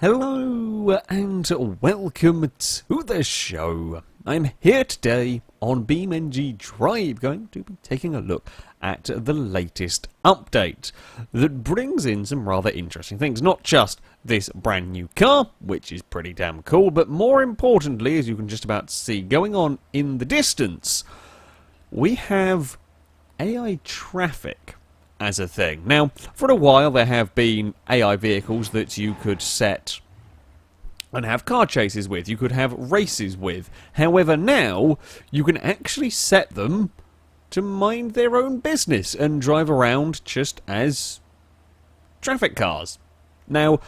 Hello and welcome to the show. I'm here today on BeamNG Drive, going to be taking a look at the latest update that brings in some rather interesting things. Not just this brand new car, which is pretty damn cool, but more importantly, as you can just about see going on in the distance, we have AI traffic as a thing. Now, for a while there have been AI vehicles that you could set and have car chases with, you could have races with. However, now you can actually set them to mind their own business and drive around just as traffic cars. Now,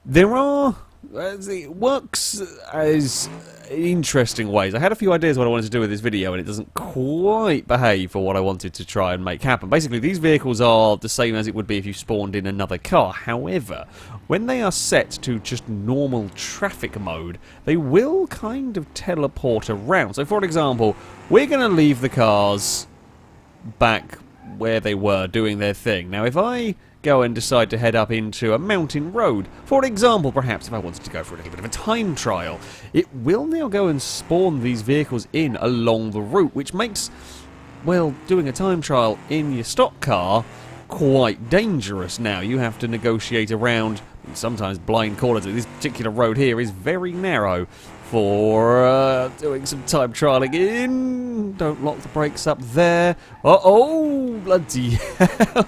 there are... it works as interesting ways. I had a few ideas what I wanted to do with this video, and it doesn't quite behave for what I wanted to try and make happen. Basically, these vehicles are the same as it would be if you spawned in another car. However, when they are set to just normal traffic mode, they will kind of teleport around. So, for example, we're going to leave the cars back where they were doing their thing. Now, if I go and decide to head up into a mountain road, for example, perhaps if I wanted to go for a little bit of a time trial, it will now go and spawn these vehicles in along the route, which makes, well, doing a time trial in your stock car quite dangerous now. You have to negotiate around sometimes blind corners. This particular road here is very narrow for doing some time trialing in. Don't lock the brakes up there. Uh-oh, bloody hell.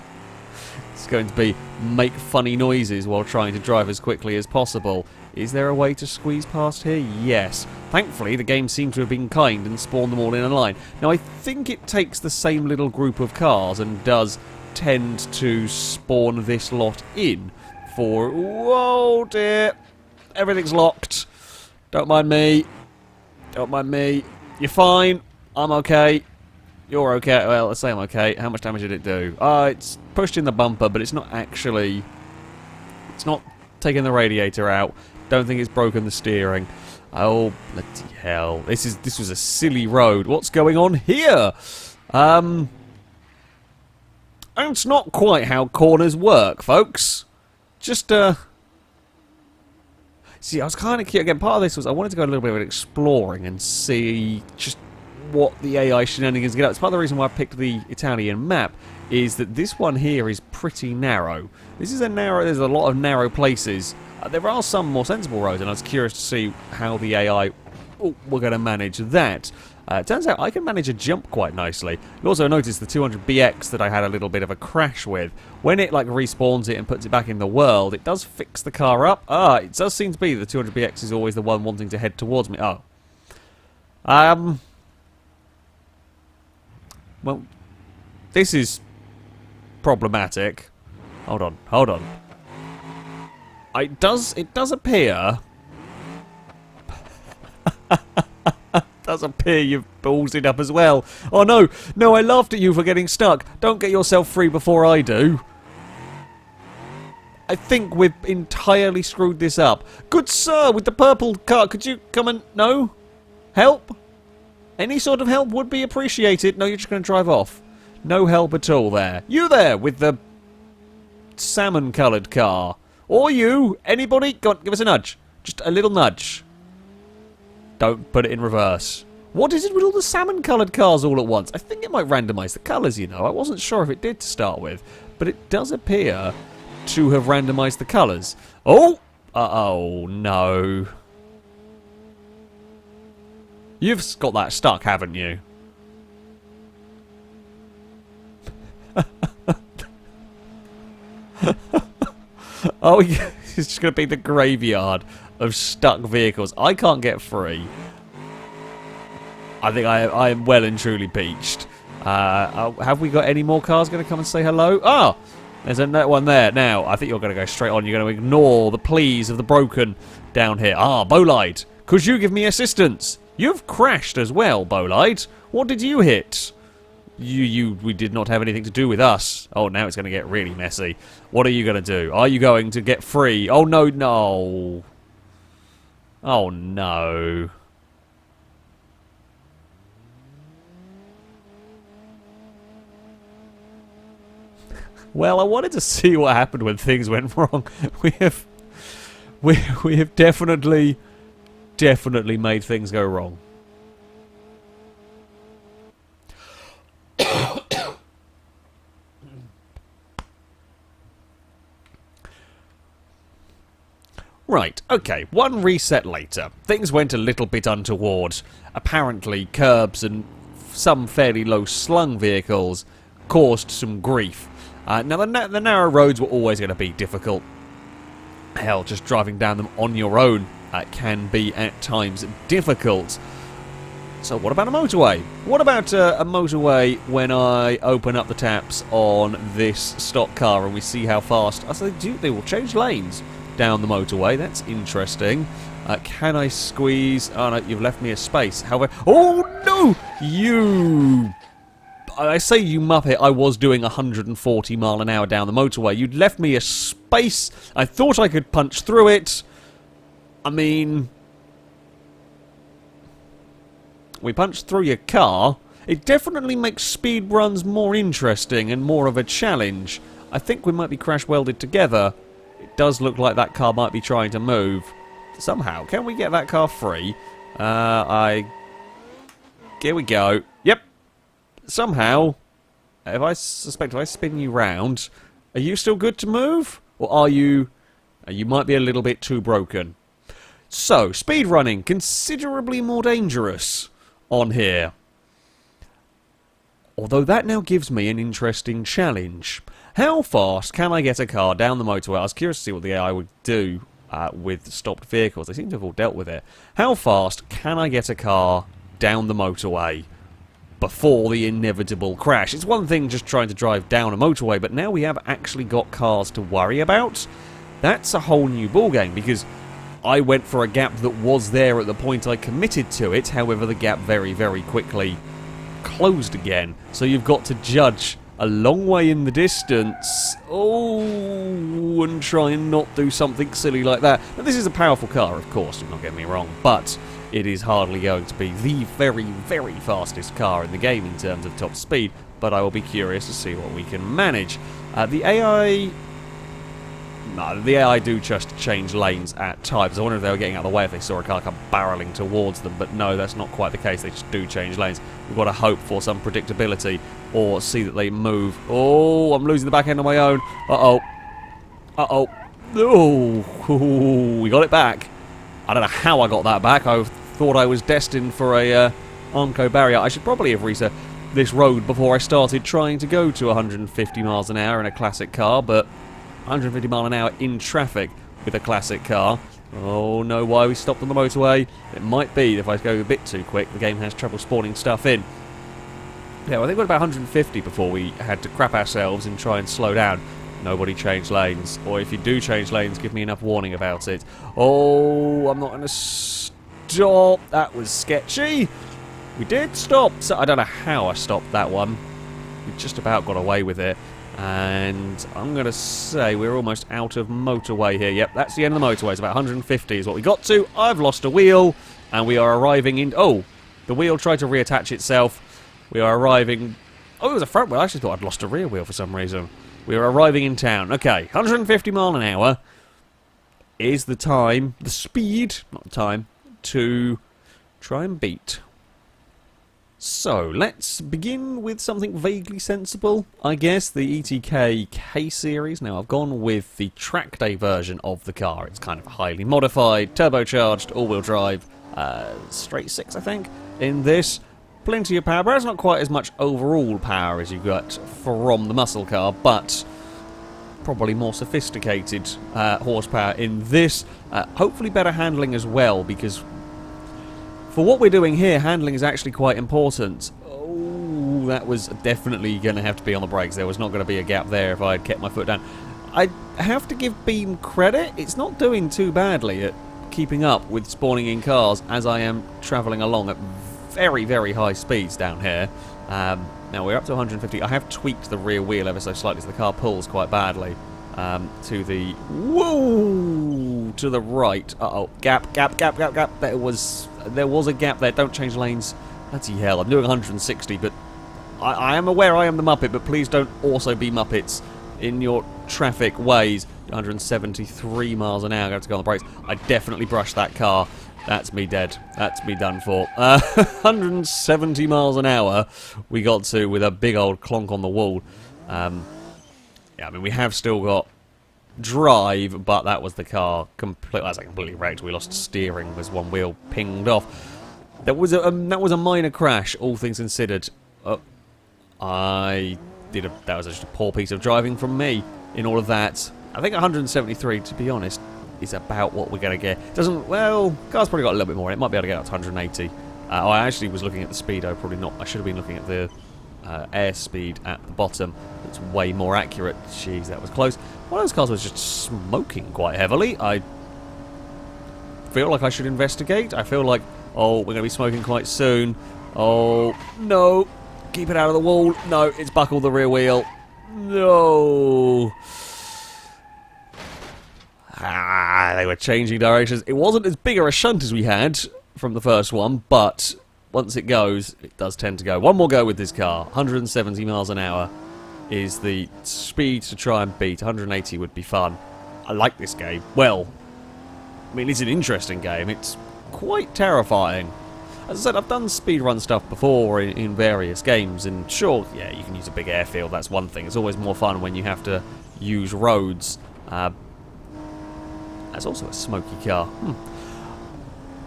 It's going to be make funny noises while trying to drive as quickly as possible. Is there a way to squeeze past here? Yes. Thankfully, the game seems to have been kind and spawned them all in a line. Now, I think it takes the same little group of cars and does tend to spawn this lot in for... Whoa, dear. Everything's locked. Don't mind me. Don't mind me. You're fine. I'm okay. You're okay. Well, let's say I'm okay. How much damage did it do? It's pushed in the bumper, but it's not actually... It's not taking the radiator out. Don't think it's broken the steering. Oh, bloody hell. This was a silly road. What's going on here? That's not quite how corners work, folks. Just, See, I was kind of curious. Again, part of this was I wanted to go a little bit of exploring and see just what the AI shenanigans get up. It's part of the reason why I picked the Italian map, is that this one here is pretty narrow. This is a narrow, there's a lot of narrow places. There are some more sensible roads, and I was curious to see how the AI were going to manage that. It turns out I can manage a jump quite nicely. You also notice the 200BX that I had a little bit of a crash with. When it like respawns it and puts it back in the world, it does fix the car up. It does seem to be the 200BX is always the one wanting to head towards me. Well, this is problematic. Hold on. It does appear... does appear you've ballsed it up as well. Oh no, I laughed at you for getting stuck. Don't get yourself free before I do. I think we've entirely screwed this up. Good sir, with the purple car, could you come and... No? Help? Any sort of help would be appreciated. No, you're just going to drive off. No help at all there. You there, with the salmon-coloured car. Or you, anybody, go on, give us a nudge. Just a little nudge. Don't put it in reverse. What is it with all the salmon-coloured cars all at once? I think it might randomise the colours, you know. I wasn't sure if it did to start with. But it does appear to have randomised the colours. Oh! Uh-oh, no. You've got that stuck, haven't you? Oh, yeah. It's just going to be the graveyard of stuck vehicles. I can't get free. I think I am well and truly peached. Have we got any more cars going to come and say hello? Ah! There's another one there. Now, I think you're going to go straight on. You're going to ignore the pleas of the broken down here. Ah, Bolide. Could you give me assistance? You've crashed as well, Bolide. What did you hit? We did not have anything to do with us. Oh, now it's going to get really messy. What are you going to do? Are you going to get free? Oh, no, no. Oh, no. Well, I wanted to see what happened when things went wrong. We have definitely made things go wrong. Right, okay, one reset later. Things went a little bit untoward. Apparently, curbs and some fairly low slung vehicles caused some grief. Now, the narrow roads were always going to be difficult. Hell, just driving down them on your own can be, at times, difficult. So what about a motorway? What about a motorway when I open up the taps on this stock car and we see how fast... I say they will change lanes down the motorway. That's interesting. Can I squeeze... Oh, no, you've left me a space. However... Oh, no! You... I say you muppet, I was doing 140 mile an hour down the motorway. You'd left me a space. I thought I could punch through it. I mean... We punched through your car. It definitely makes speed runs more interesting and more of a challenge. I think we might be crash welded together. It does look like that car might be trying to move. Somehow, can we get that car free? Here we go. Yep. Somehow, if I spin you round, are you still good to move? Or are you... You might be a little bit too broken. So, speed running, considerably more dangerous on here. Although that now gives me an interesting challenge. How fast can I get a car down the motorway? I was curious to see what the AI would do with stopped vehicles. They seem to have all dealt with it. How fast can I get a car down the motorway before the inevitable crash? It's one thing just trying to drive down a motorway, but now we have actually got cars to worry about. That's a whole new ballgame, because I went for a gap that was there at the point I committed to it. However, the gap very, very quickly closed again. So you've got to judge a long way in the distance. Oh, and try and not do something silly like that. Now, this is a powerful car, of course, do not get me wrong, but it is hardly going to be the very, very fastest car in the game in terms of top speed, but I will be curious to see what we can manage. The AI... No, the AI do just change lanes at times. I wonder if they were getting out of the way if they saw a car come barreling towards them, but no, that's not quite the case. They just do change lanes. We've got to hope for some predictability or see that they move. Oh, I'm losing the back end on my own. Uh-oh. Uh-oh. Oh, we got it back. I don't know how I got that back. I thought I was destined for a Armco barrier. I should probably have reset this road before I started trying to go to 150 miles an hour in a classic car, but 150 mile an hour in traffic with a classic car. Oh no, why we stopped on the motorway? It might be if I go a bit too quick, the game has trouble spawning stuff in. Yeah, well, I think we got about 150 before we had to crap ourselves and try and slow down. Nobody changed lanes. Or if you do change lanes, give me enough warning about it. Oh, I'm not going to stop. That was sketchy. We did stop. So I don't know how I stopped that one. We just about got away with it. And I'm going to say we're almost out of motorway here. Yep, that's the end of the motorway. It's about 150 is what we got to. I've lost a wheel, and we are arriving in... Oh, the wheel tried to reattach itself. We are arriving... Oh, it was a front wheel. I actually thought I'd lost a rear wheel for some reason. We are arriving in town. Okay, 150 mile an hour is the time, the speed, not the time, to try and beat. So, let's begin with something vaguely sensible, I guess, the ETK K-Series. Now, I've gone with the track day version of the car. It's kind of highly modified, turbocharged, all-wheel drive, straight six, I think, in this. Plenty of power, but it's not quite as much overall power as you got from the muscle car, but probably more sophisticated horsepower in this. Hopefully better handling as well, because for what we're doing here, handling is actually quite important. Oh, that was definitely going to have to be on the brakes. There was not going to be a gap there if I had kept my foot down. I have to give Beam credit. It's not doing too badly at keeping up with spawning in cars as I am travelling along at very, very high speeds down here. Now we're up to 150. I have tweaked the rear wheel ever so slightly so the car pulls quite badly to the... Whoa! To the right. Uh-oh. Gap. There was a gap there. Don't change lanes. Bloody hell. I'm doing 160, but I am aware I am the Muppet, but please don't also be Muppets in your traffic ways. 173 miles an hour. I have to go on the brakes. I definitely brushed that car. That's me dead. That's me done for. 170 miles an hour we got to with a big old clonk on the wall. Yeah, I mean, we have still got drive, but that was the car completely wrecked. We lost steering as one wheel pinged off. That was a minor crash, all things considered. That was just a poor piece of driving from me in all of that. I think 173, to be honest, is about what we're going to get. Well, car's probably got a little bit more. It might be able to get up to 180. I actually was looking at the speedo, probably not. I should have been looking at the airspeed at the bottom. It's way more accurate. Jeez, that was close. One of those cars was just smoking quite heavily. I feel like I should investigate. I feel like, oh, we're going to be smoking quite soon. Oh, no. Keep it out of the wall. No, it's buckled the rear wheel. No. They were changing directions. It wasn't as big a shunt as we had from the first one, but once it goes, it does tend to go. One more go with this car. 170 miles an hour is the speed to try and beat. 180 would be fun. I like this game. Well, I mean, it's an interesting game. It's quite terrifying. As I said, I've done speedrun stuff before in various games, and sure, yeah, you can use a big airfield, that's one thing. It's always more fun when you have to use roads. That's also a smoky car.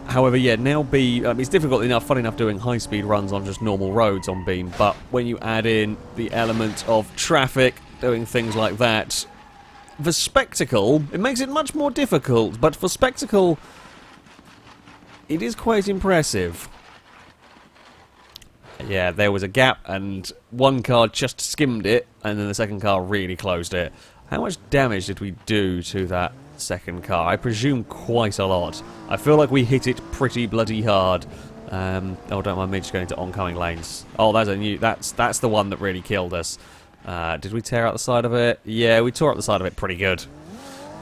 However, yeah, now it's difficult enough, fun enough doing high-speed runs on just normal roads on Beam, but when you add in the element of traffic, doing things like that, for spectacle, it makes it much more difficult, but for spectacle, it is quite impressive. Yeah, there was a gap, and one car just skimmed it, and then the second car really closed it. How much damage did we do to that second car? I presume quite a lot. I feel like we hit it pretty bloody hard. Oh, don't mind me just going into oncoming lanes. Oh, that's the one that really killed us. Did we tear out the side of it? Yeah, we tore out the side of it pretty good.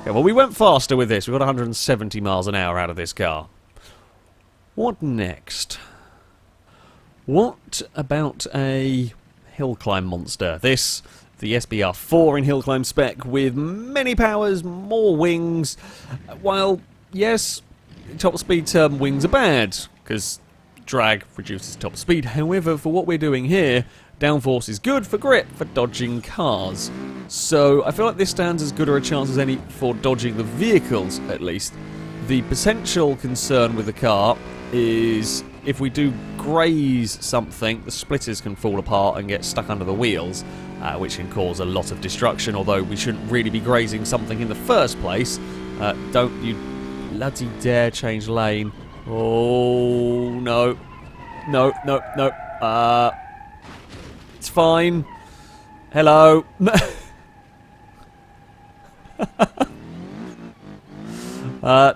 Okay, well, we went faster with this. We got 170 miles an hour out of this car. What next? What about a Hillclimb monster? This, the SBR4 in Hillclimb spec with many powers, more wings. While, yes, top speed term wings are bad, because drag reduces top speed. However, for what we're doing here, downforce is good for grip, for dodging cars. So I feel like this stands as good a chance as any for dodging the vehicles, at least. The potential concern with the car is if we do graze something, the splitters can fall apart and get stuck under the wheels, which can cause a lot of destruction, although we shouldn't really be grazing something in the first place. Don't you bloody dare change lane. Oh, no. No, no, no. It's fine. Hello.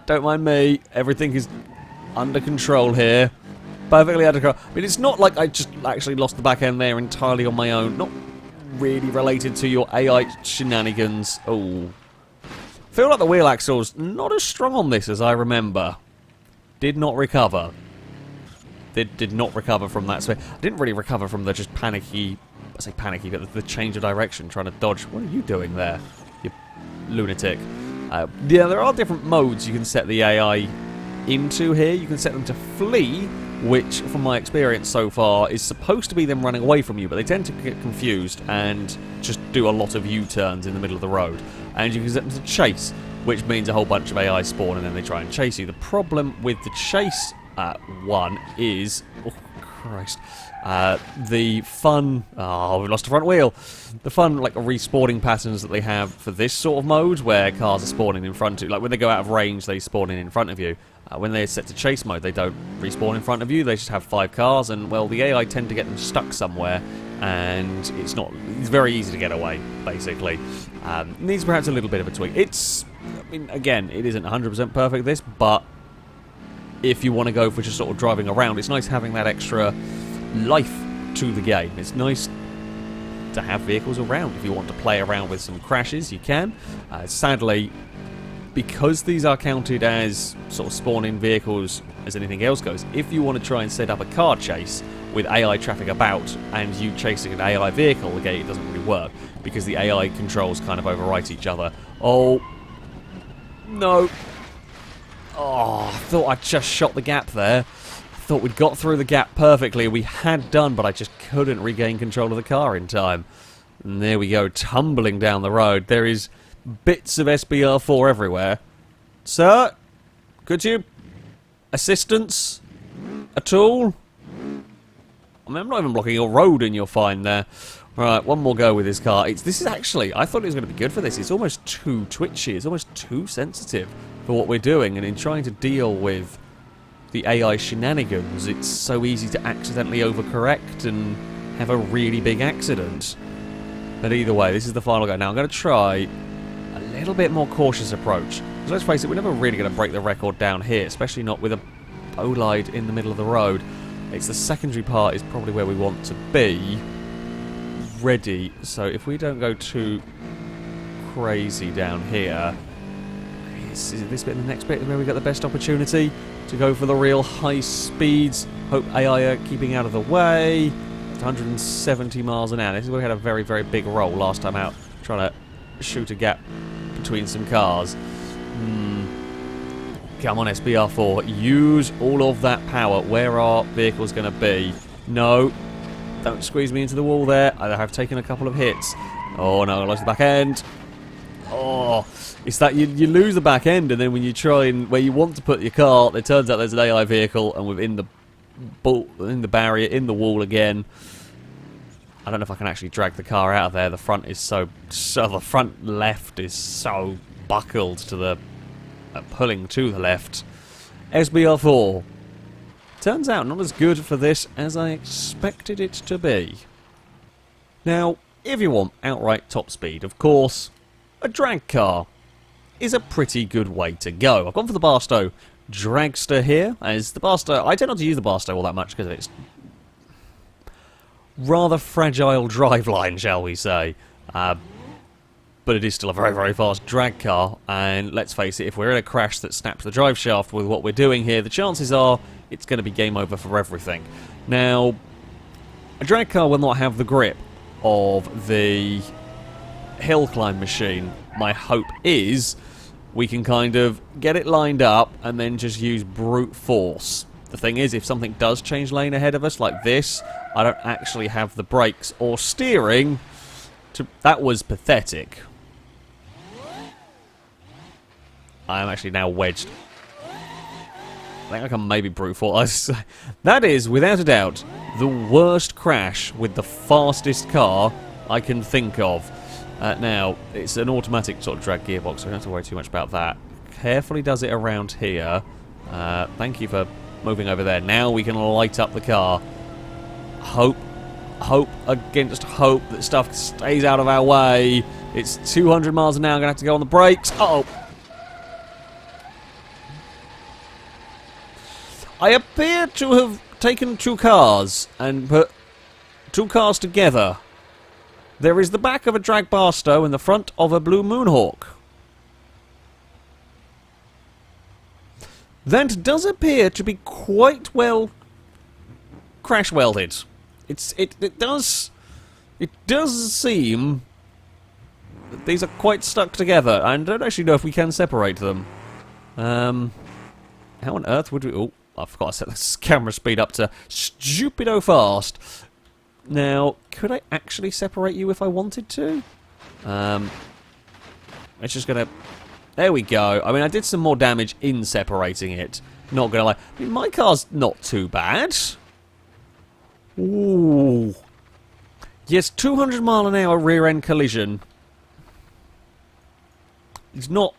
Don't mind me. Everything is under control here. Perfectly under control. I mean, it's not like I just actually lost the back end there entirely on my own. Not really related to your AI shenanigans. Oh. Feel like the wheel axle's not as strong on this as I remember. Did not recover. Did not recover from that. So I didn't really recover from the just panicky, I say panicky, but the change of direction, trying to dodge. What are you doing there, you lunatic? Yeah, there are different modes you can set the AI into here. You can set them to flee, which, from my experience so far, is supposed to be them running away from you, but they tend to get confused and just do a lot of U-turns in the middle of the road. And you can set them to chase, which means a whole bunch of AI spawn and then they try and chase you. The problem with the chase one is... Oh, Christ. The fun... Oh, we lost a front wheel. The fun, like, respawning patterns that they have for this sort of mode, where cars are spawning in front of you. Like, when they go out of range, they spawn in front of you. When they're set to chase mode, they don't respawn in front of you. They just have 5 cars, and, well, the AI tend to get them stuck somewhere, and it's very easy to get away, basically. Needs perhaps a little bit of a tweak. I mean, again, it isn't 100% perfect, this, but if you want to go for just sort of driving around, it's nice having that extra life to the game. It's nice to have vehicles around. If you want to play around with some crashes, you can. Sadly, because these are counted as sort of spawn-in vehicles as anything else goes, if you want to try and set up a car chase with AI traffic about and you chasing an AI vehicle, again, it doesn't really work because the AI controls kind of overwrite each other. Oh, No. Oh, I thought I just shot the gap there. I thought we'd got through the gap perfectly. We had done, but I just couldn't regain control of the car in time. And there we go, tumbling down the road. There is bits of SBR4 everywhere. Sir, could you... assistance? At all? I mean, I'm not even blocking your road and you're fine there. Right, one more go with this car. This is actually... I thought it was going to be good for this. It's almost too twitchy. It's almost too sensitive for what we're doing. And in trying to deal with the AI shenanigans, it's so easy to accidentally overcorrect and have a really big accident. But either way, this is the final go. Now, I'm going to try a little bit more cautious approach. Because let's face it, we're never really going to break the record down here, especially not with a bolide in the middle of the road. It's the secondary part is probably where we want to be. Ready. So if we don't go too crazy down here, is this bit and the next bit where we get the best opportunity to go for the real high speeds? Hope AI are keeping out of the way. 170 miles an hour. This is where we had a very, very big roll last time out, trying to shoot a gap between some cars. Come on, SBR4. Use all of that power. Where are vehicles going to be? No. Don't squeeze me into the wall there. I have taken a couple of hits. Oh no, I lost the back end. Oh, it's that you lose the back end, and then when you try and where you want to put your car, it turns out there's an AI vehicle, and within the barrier, in the wall again. I don't know if I can actually drag the car out of there. The front is so the front left is so buckled to the pulling to the left. SBR4 turns out not as good for this as I expected it to be. Now, if you want outright top speed, of course, a drag car is a pretty good way to go. I've gone for the Barstow Dragster here, as the Barstow... I tend not to use the Barstow all that much because of its rather fragile driveline, shall we say. But it is still a very, very fast drag car, and let's face it, if we're in a crash that snaps the drive shaft with what we're doing here, the chances are it's going to be game over for everything. Now, a drag car will not have the grip of the Hillclimb machine. My hope is we can kind of get it lined up and then just use brute force. The thing is, if something does change lane ahead of us, like this, I don't actually have the brakes or steering to... That was pathetic. I am actually now wedged. I think I can maybe brute force. That is, without a doubt, the worst crash with the fastest car I can think of. Now, it's an automatic sort of drag gearbox, so I don't have to worry too much about that. Carefully does it around here. Thank you for moving over there. Now we can light up the car. Hope against hope that stuff stays out of our way. It's 200 miles an hour, I'm going to have to go on the brakes. Uh-oh. I appear to have taken two cars and put two cars together. There is the back of a drag Barstow and the front of a Blue Moonhawk. That does appear to be quite well crash welded. It does seem that these are quite stuck together. I don't actually know if we can separate them. How on earth would we... Oh, I forgot to set the camera speed up to stupido fast. Now, could I actually separate you if I wanted to? It's just gonna... There we go. I mean, I did some more damage in separating it. Not gonna lie. I mean, my car's not too bad. Ooh. Yes, 200 mile an hour rear end collision. It's not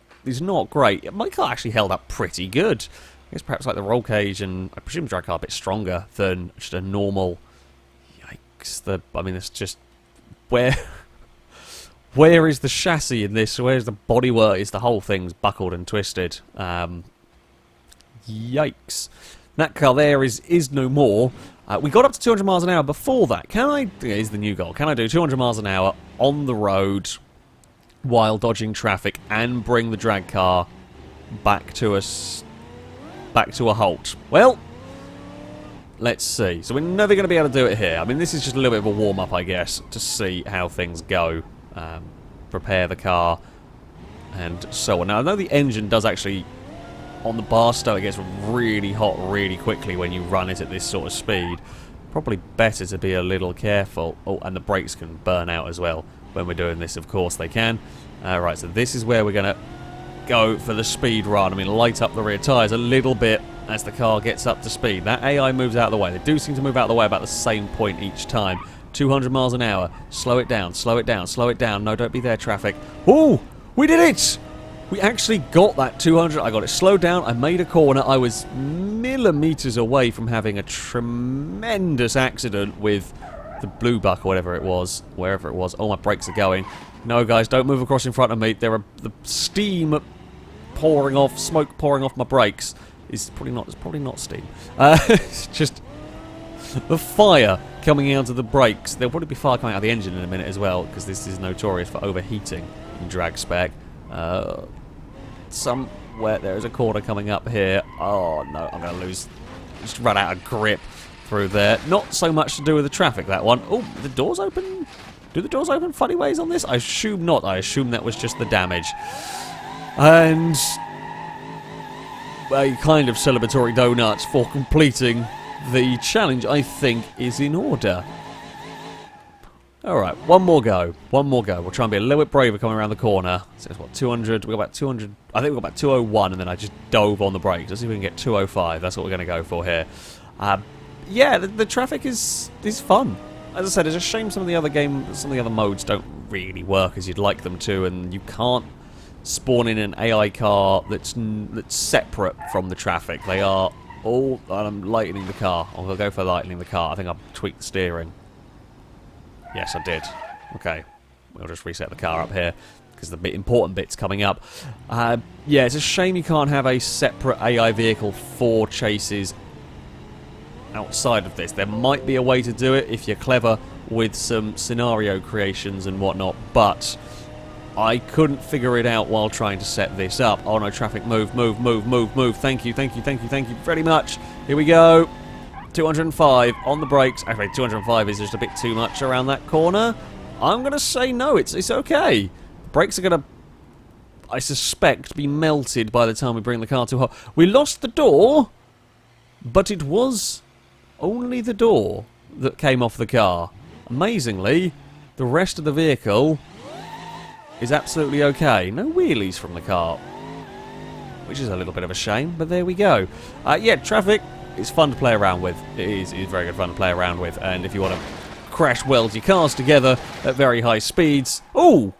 great. My car actually held up pretty good. I guess perhaps like the roll cage and I presume the drag car a bit stronger than just a normal. Yikes! I mean, it's just where is the chassis in this? Where's the bodywork? Is the whole thing's buckled and twisted? Yikes! That car there is no more. We got up to 200 miles an hour before that. Here's the new goal. Can I do 200 miles an hour on the road while dodging traffic and bring the drag car back to a halt? Well, let's see. So we're never going to be able to do it here. I mean, this is just a little bit of a warm-up, I guess, to see how things go. Prepare the car. and so on. Now, I know the engine does actually, on the Barstow, it gets really hot really quickly when you run it at this sort of speed. Probably better to be a little careful. Oh, and the brakes can burn out as well when we're doing this, of course they can. Right, so this is where we're going to go for the speed run. I mean, light up the rear tyres a little bit as the car gets up to speed. That AI moves out of the way. They do seem to move out of the way about the same point each time. 200 miles an hour. Slow it down, slow it down, slow it down. No, don't be there, traffic. Oh, we did it! We actually got that 200. I got it slowed down. I made a corner. I was millimeters away from having a tremendous accident with the blue buck or whatever it was, wherever it was. Oh, my brakes are going. No, guys, don't move across in front of me. There are the steam pouring off, smoke pouring off my brakes. It's probably not steam. It's just the fire coming out of the brakes. There'll probably be fire coming out of the engine in a minute as well, because this is notorious for overheating in drag spec. Somewhere there is a corner coming up here. Oh no, I'm going to lose. Just run out of grip through there. Not so much to do with the traffic, that one. Oh, the doors open? Do the doors open funny ways on this? I assume not. I assume that was just the damage. And a kind of celebratory donuts for completing the challenge, I think, is in order. Alright, one more go. One more go. We'll try and be a little bit braver coming around the corner. So it's what, 200? We got about 200. I think we got about 201, and then I just dove on the brakes. Let's see if we can get 205. That's what we're going to go for here. Yeah, the traffic is fun. As I said, it's a shame some of the other modes don't really work as you'd like them to, and you can't spawn in an AI car that's separate from the traffic. They are all. I'm lightening the car. I'll go for lightening the car. I think I've tweaked the steering. Yes, I did. Okay, we'll just reset the car up here because the important bit's coming up. Yeah, it's a shame you can't have a separate AI vehicle for chases outside of this. There might be a way to do it if you're clever with some scenario creations and whatnot, but I couldn't figure it out while trying to set this up. Oh no, traffic, move, move, move, move, move. Thank you, thank you, thank you, thank you very much. Here we go. 205 on the brakes. Actually, 205 is just a bit too much around that corner. I'm going to say no, it's okay. The brakes are going to, I suspect, be melted by the time we bring the car to a halt. We lost the door, but it was only the door that came off the car. Amazingly, the rest of the vehicle is absolutely okay. No wheelies from the car, which is a little bit of a shame, but there we go. Yeah, traffic. It's fun to play around with. It is very good fun to play around with. And if you want to crash weld your cars together at very high speeds... Oh!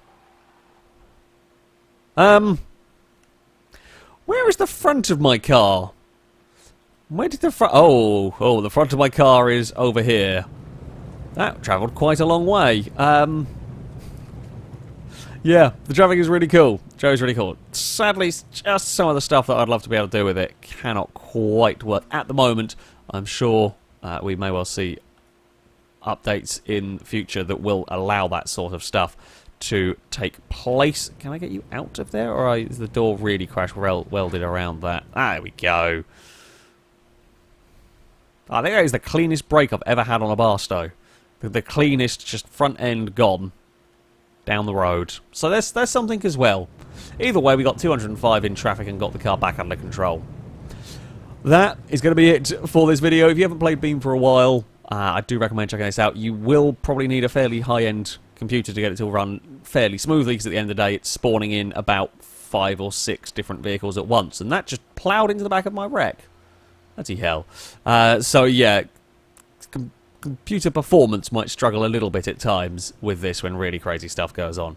Where is the front of my car? Where did the front... Oh, the front of my car is over here. That travelled quite a long way. Yeah, the traffic is really cool. Joe's really cool. Sadly, just some of the stuff that I'd love to be able to do with it cannot quite work at the moment. I'm sure we may well see updates in the future that will allow that sort of stuff to take place. Can I get you out of there, or is the door really crash welded around that? Ah, there we go. I think that is the cleanest brake I've ever had on a Barstow. The cleanest, just front end gone down the road. So there's something as well. Either way, we got 205 in traffic and got the car back under control. That is going to be it for this video. If you haven't played Beam for a while, I do recommend checking this out. You will probably need a fairly high-end computer to get it to run fairly smoothly, because at the end of the day, it's spawning in about 5 or 6 different vehicles at once, and that just ploughed into the back of my wreck. Bloody hell. So yeah, computer performance might struggle a little bit at times with this when really crazy stuff goes on.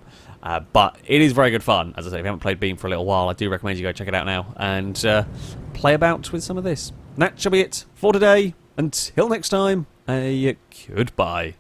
But it is very good fun. As I say, if you haven't played Beam for a little while, I do recommend you go check it out now and play about with some of this. And that shall be it for today. Until next time, a goodbye.